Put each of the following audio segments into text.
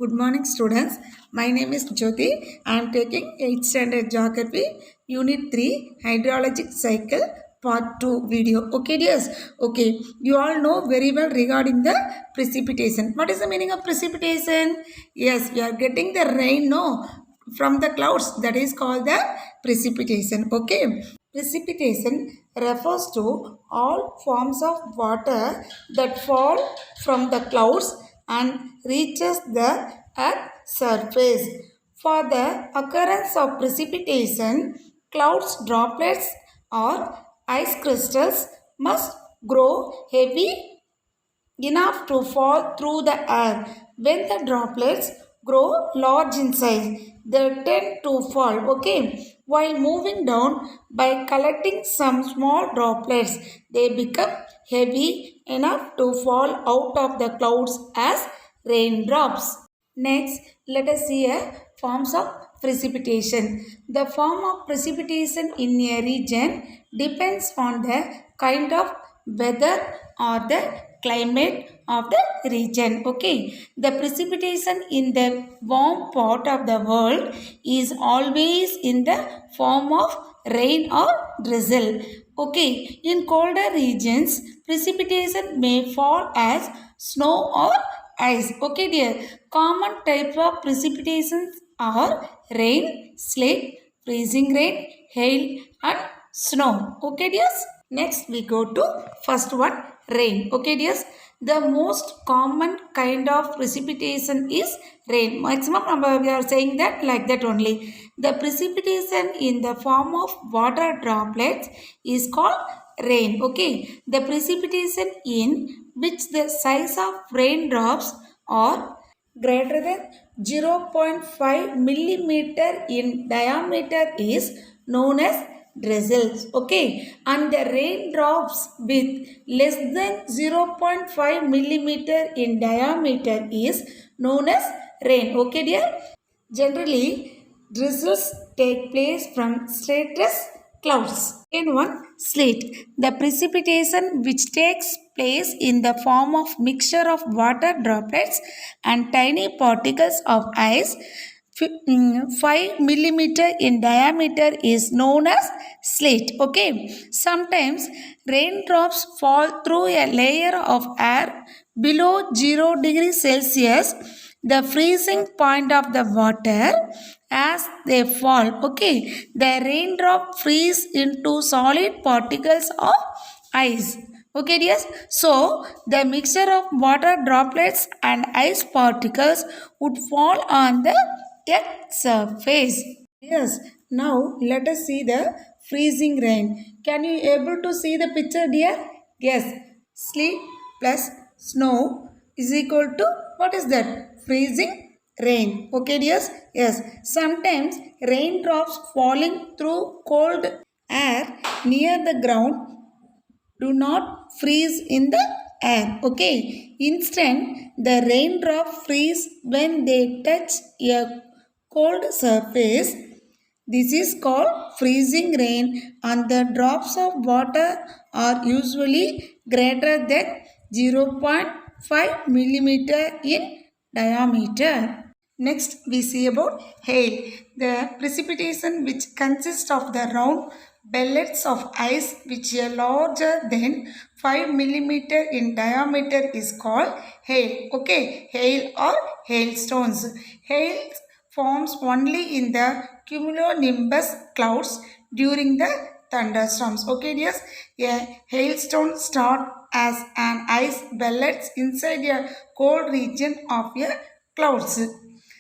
Good morning, students. My name is Jyoti. I am taking 8th standard geography, unit 3, hydrologic cycle, part 2 video. Okay, dears? Okay, you all know very well regarding the precipitation. What is the meaning of precipitation? Yes, we are getting the rain, no, from the clouds. That is called the precipitation. Okay. Precipitation refers to all forms of water that fall from the clouds and reaches the earth surface. For the occurrence of precipitation, clouds droplets or ice crystals must grow heavy enough to fall through the air. When the droplets grow large in size, they tend to fall, okay? While moving down by collecting some small droplets, they become heavy enough to fall out of the clouds as raindrops. Next, let us see a forms of precipitation. The form of precipitation in a region depends on the kind of weather or the climate of the region. Okay, the precipitation in the warm part of the world is always in the form of rain or drizzle. Okay, in colder regions, precipitation may fall as snow or ice. Okay, dear. Common type of precipitations are rain, sleet, freezing rain, hail, and snow. Okay, dears. Next, we go to first one, rain. Okay, dears. The most common kind of precipitation is rain. Maximum we are saying that like that only. The precipitation in the form of water droplets is called rain. Okay, the precipitation in which the size of raindrops are greater than 0.5 millimeter in diameter is known as drizzles. Okay, and the raindrops with less than 0.5 millimeter in diameter is known as rain. Okay, dear. Generally, drizzles take place from stratus clouds. In one, sleet. The precipitation which takes place in the form of mixture of water droplets and tiny particles of ice 5 millimeter in diameter is known as sleet. Okay, sometimes raindrops fall through a layer of air below 0 degrees Celsius, the freezing point of the water. As they fall, okay, the raindrop freeze into solid particles of ice. Okay, yes. So the mixture of water droplets and ice particles would fall on the earth surface. Yes. Now let us see the freezing rain. Can you able to see the picture, dear? Yes. Sleet plus snow is equal to what is that? Freezing rain. Okay, dears? Yes. Sometimes raindrops falling through cold air near the ground do not freeze in the air. Okay. Instead, the raindrop freeze when they touch a cold surface. This is called freezing rain, and the drops of water are usually greater than 0.5 millimeter in diameter. Next, we see about hail. The precipitation which consists of the round pellets of ice which are larger than 5 millimeter in diameter is called hail. Okay, hail or hailstones. Hail forms only in the cumulonimbus clouds during the thunderstorms. Okay, yes, a hailstone start as an ice pellets inside a cold region of a clouds.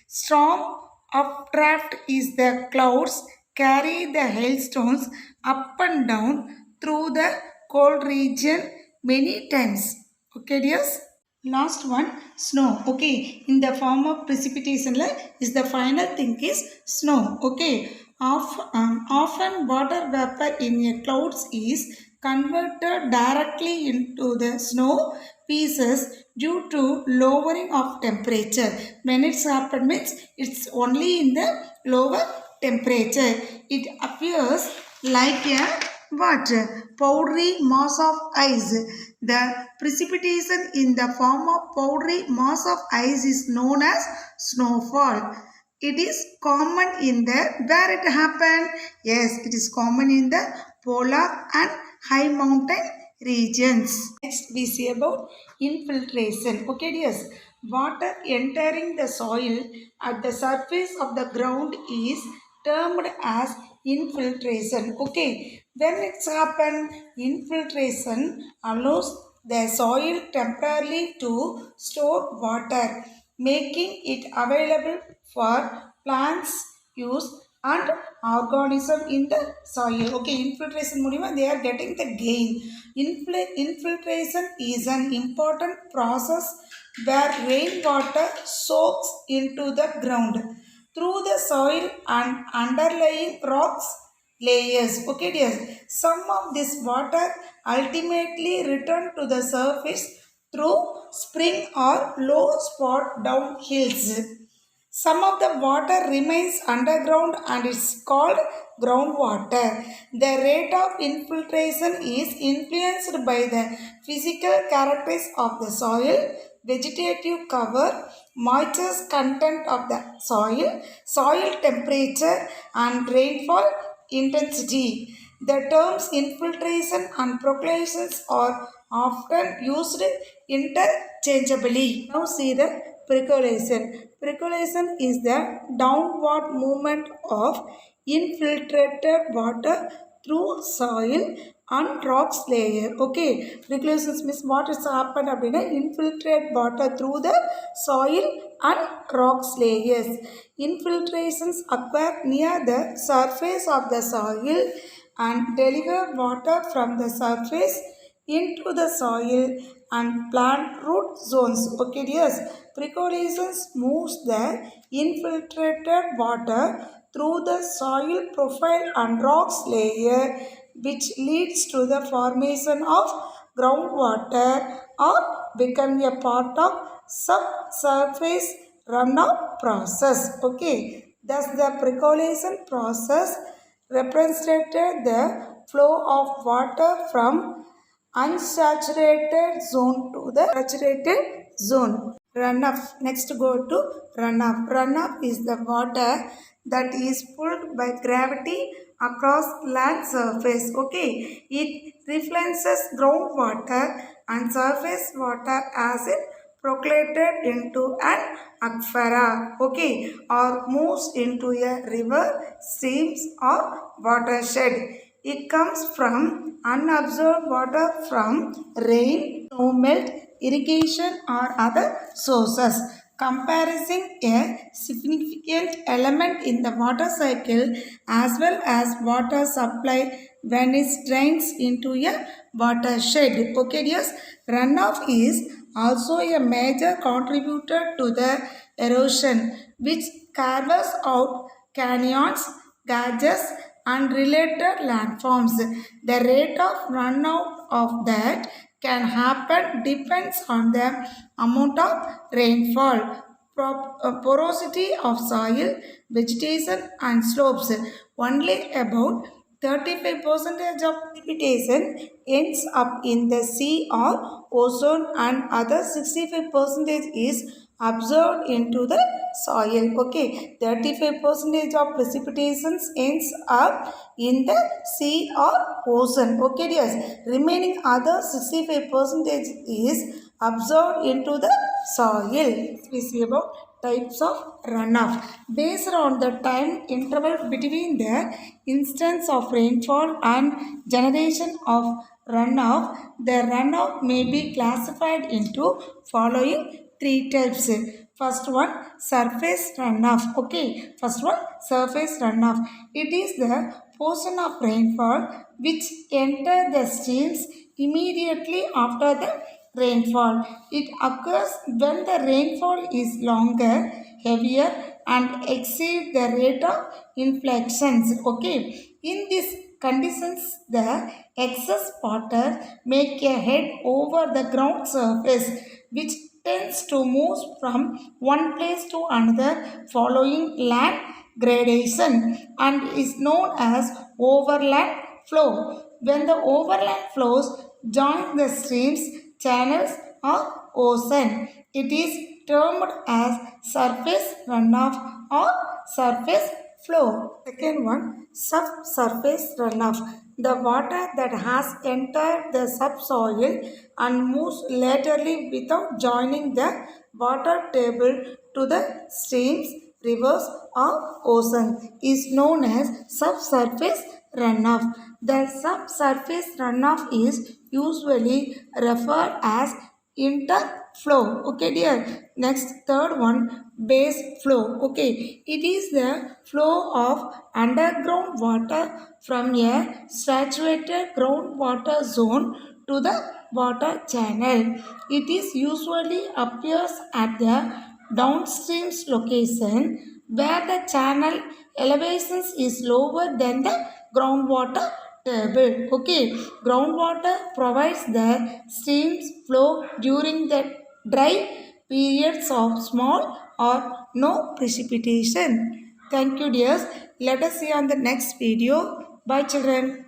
Strong updraft is the clouds carry the hailstones up and down through the cold region many times. Okay, dears? Last one, snow. Okay, in the form of precipitation is the final thing is snow. Okay, often water vapor in a clouds is converted directly into the snow pieces due to lowering of temperature. When it's happened means it's only in the lower temperature. It appears like a what? Powdery mass of ice. The precipitation in the form of powdery mass of ice is known as snowfall. It is common in the, where it happened? Yes, it is common in the polar and high mountain regions. Next we see about infiltration. Okay dears, water entering the soil at the surface of the ground is termed as infiltration. Okay, when it's happened, infiltration allows the soil temporarily to store water, making it available for plants use and organism in the soil. Okay, infiltration மூலியமா they are getting the gain. Infiltration is an important process where rainwater soaks into the ground through the soil and underlying rocks layers. Okay dear, some of this water ultimately return to the surface through spring or low spot down hills. Some of the water remains underground and is called groundwater. The rate of infiltration is influenced by the physical characteristics of the soil, vegetative cover, moisture content of the soil, soil temperature and rainfall intensity. The terms infiltration and percolations are often used interchangeably. Now see the percolation. Percolation is the downward movement of infiltrated water through soil and rocks layer. Okay, percolation means what is happened அப்படின்னா infiltrate water through the soil and rocks layers. Infiltrations occur near the surface of the soil and deliver water from the surface into the soil and plant root zones. Okay, yes. Percolation moves the infiltrated water through the soil profile and rocks layer, which leads to the formation of groundwater or become a part of subsurface runoff process. Okay, thus the percolation process represented the flow of water from unsaturated zone to the saturated zone. Runoff. Next go to runoff. Runoff is the water that is pulled by gravity across land surface. Okay, it refluxes groundwater and surface water as it percolated into an aquifer. Okay, or moves into a river, streams or watershed. It comes from unabsorbed water from rain, snow melt, irrigation or other sources. Comprising a significant element in the water cycle as well as water supply when it drains into a watershed. Okay, yes, runoff is also a major contributor to the erosion which carves out canyons, gorges and related landforms. The rate of runoff of that can happen depends on the amount of rainfall, porosity of soil, vegetation and slopes. Only about 35% of precipitation ends up in the sea or ocean and other 65% is absorbed into the soil. Okay, 35% of precipitations ends up in the sea or ocean. Okay, yes, remaining other 65% is absorbed into the soil. We see about types of runoff. Based on the time interval between the instance of rainfall and generation of runoff, the runoff may be classified into following three types. First one, surface runoff. Okay, first one, surface runoff. It is the portion of rainfall which enter the streams immediately after the rainfall. It occurs when the rainfall is longer, heavier and exceed the rate of inflections. Okay, in these conditions the excess water make a head over the ground surface which tends to move from one place to another following land gradation and is known as overland flow. when the overland flows join the streams, channels or ocean. It is termed as surface runoff or surface flow. Second one, subsurface runoff. The water that has entered the subsoil and moves laterally without joining the water table to the streams, rivers or ocean is known as subsurface runoff. The subsurface runoff is usually referred as interflow. Okay, dear. Next, third one, base flow. Okay, it is the flow of underground water from a saturated groundwater zone to the water channel. It is usually appears at the downstream location where the channel elevations is lower than the groundwater table. Okay, groundwater provides the streams flow during the dry periods of small or no precipitation. Thank you, dears. Let us see on the next video. Bye, children.